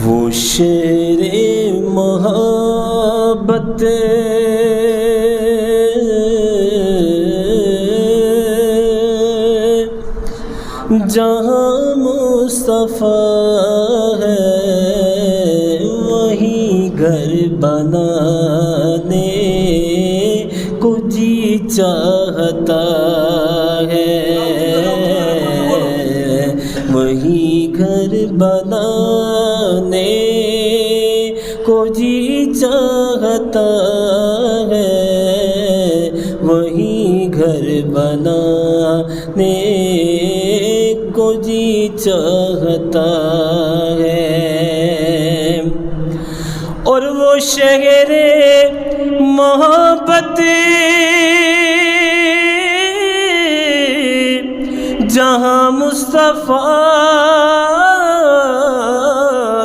وہ شیر محبت جہاں مصطفیٰ ہے وہیں گھر بنانے کو جی چاہتا ہے، وہیں گھر بنانے کو جی چاہتا ہے، وہیں گھر بنانے کو جی چاہتا ہے۔ اور وہ شہر محبت جہاں مصطفیٰ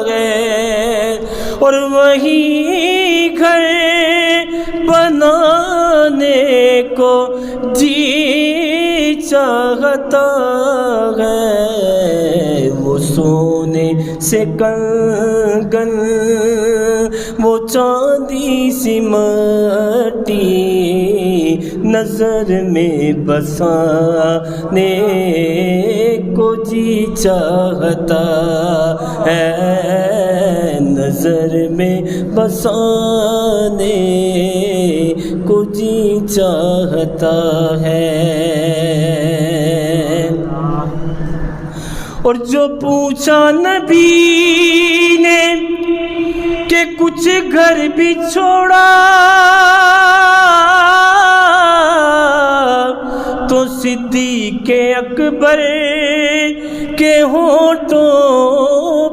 ہے، اور وہیں گھر بنانے کو جی چاہتا ہے۔ وہ سونے سے کنگن، وہ چاندی سی مٹی نظر میں بسانے کو جی چاہتا ہے، نظر میں بسانے کو جی چاہتا ہے۔ اور جو پوچھا نبی نے کہ کچھ گھر بھی چھوڑا، تو صدیق اکبر کے ہونٹوں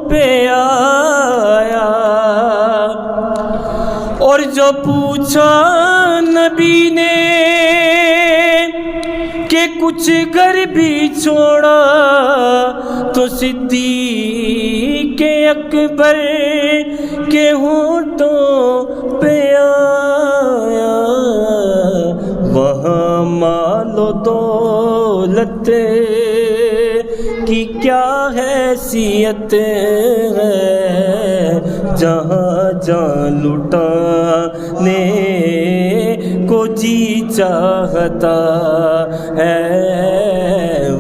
پہ آیا۔ اور جو پوچھا نبی نے کہ کچھ گھر بھی چھوڑا، تو صدیق اکبر کے ہونٹوں پہ آیا۔ وہاں مال و دولت کی کیا حیثیت ہے، جہاں جان لٹانے کو جی چاہتا ہے،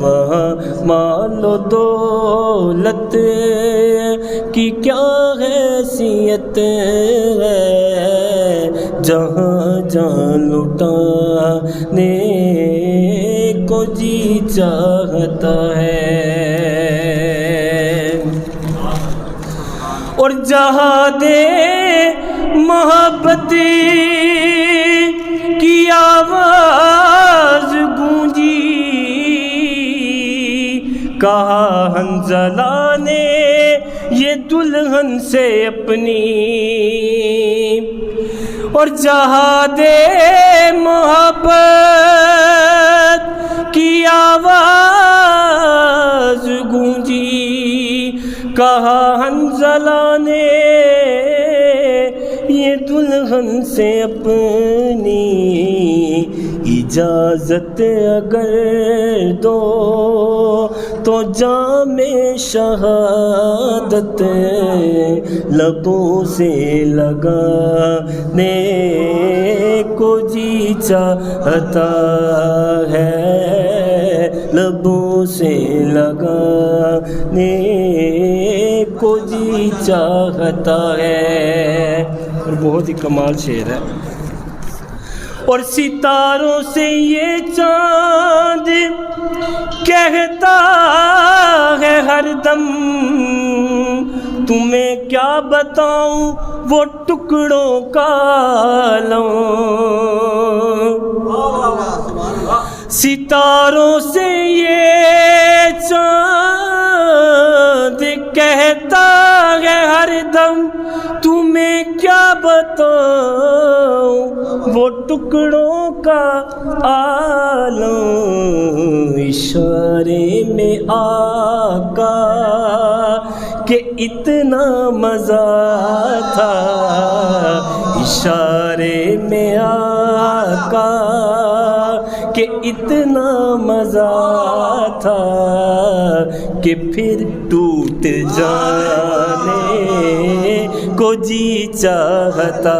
وہاں مال و دولت کی کیا حیثیت ہے، جہاں جان لٹانے کو جی چاہتا ہے۔ اور جہاں دے محبت کی آواز گونجی، کہا حنظلہ نے یہ دلہن سے اپنی۔ اور جہاں دے محبت کی آواز گونجی، کہا حنظلہ نے یہ دلہن سے اپنی، اجازت اگر دو تو جام شہادت لبوں سے لگانے کو جی چاہتا ہے، لبوں سے لگانے کو جی چاہتا ہے۔ اور بہت ہی کمال شعر ہے۔ اور ستاروں سے یہ چاند کہتا ہے ہر دم، تمہیں کیا بتاؤں وہ ٹکڑوں کا عالم۔ ستاروں سے یہ چاند کہتا ہے ہر دم، تمہیں کیا بتاؤں وہ ٹکڑوں کا عالم۔ اشارے میں آقا کہ اتنا مزہ تھا، اشارے میں آقا کہ اتنا مزہ تھا کہ پھر ٹوٹ جانے کو جی چاہتا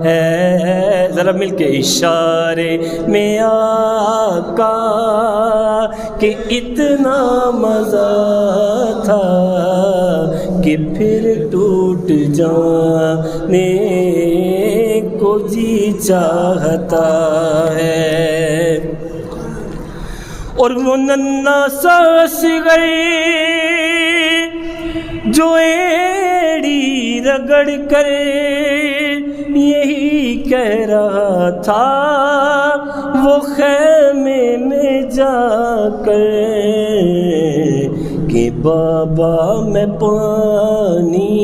ہے. ذرا مل کے اشارے میں آقا کہ اتنا مزہ تھا کہ پھر ٹوٹ جانے کو جی چاہتا ہے. اور وہ ننھا سا اصغر جو ایڑی رگڑ کر یہی کہہ رہا تھا وہ خیمے میں جا کر کہ بابا میں پانی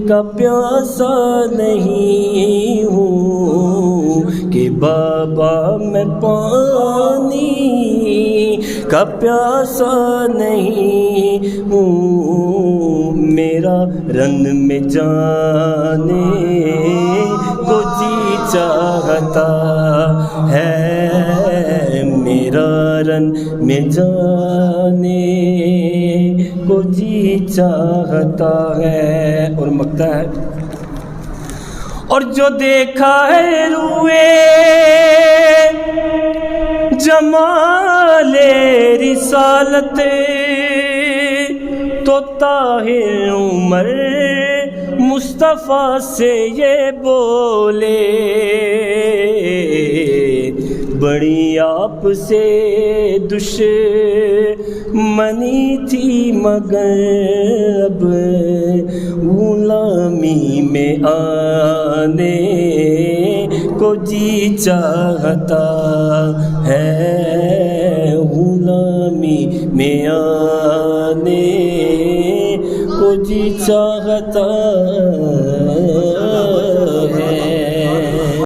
کا پیاسا نہیں ہوں، کہ بابا میں پانی کا پیاسا نہیں ہوں، میرا رن میں جانے کو جی چاہتا ہے، میرا رن میں جانے کو جی چاہتا ہے. اور مکتا ہے اور جو دیکھا ہے روئے جمال رسالت تو طاہر عمر مصطفیٰ سے یہ بولے بڑی آپ سے دشمنی تھی مگر اب غلامی میں آنے کو جی چاہتا ہے، غلامی میں آنے کو جی چاہتا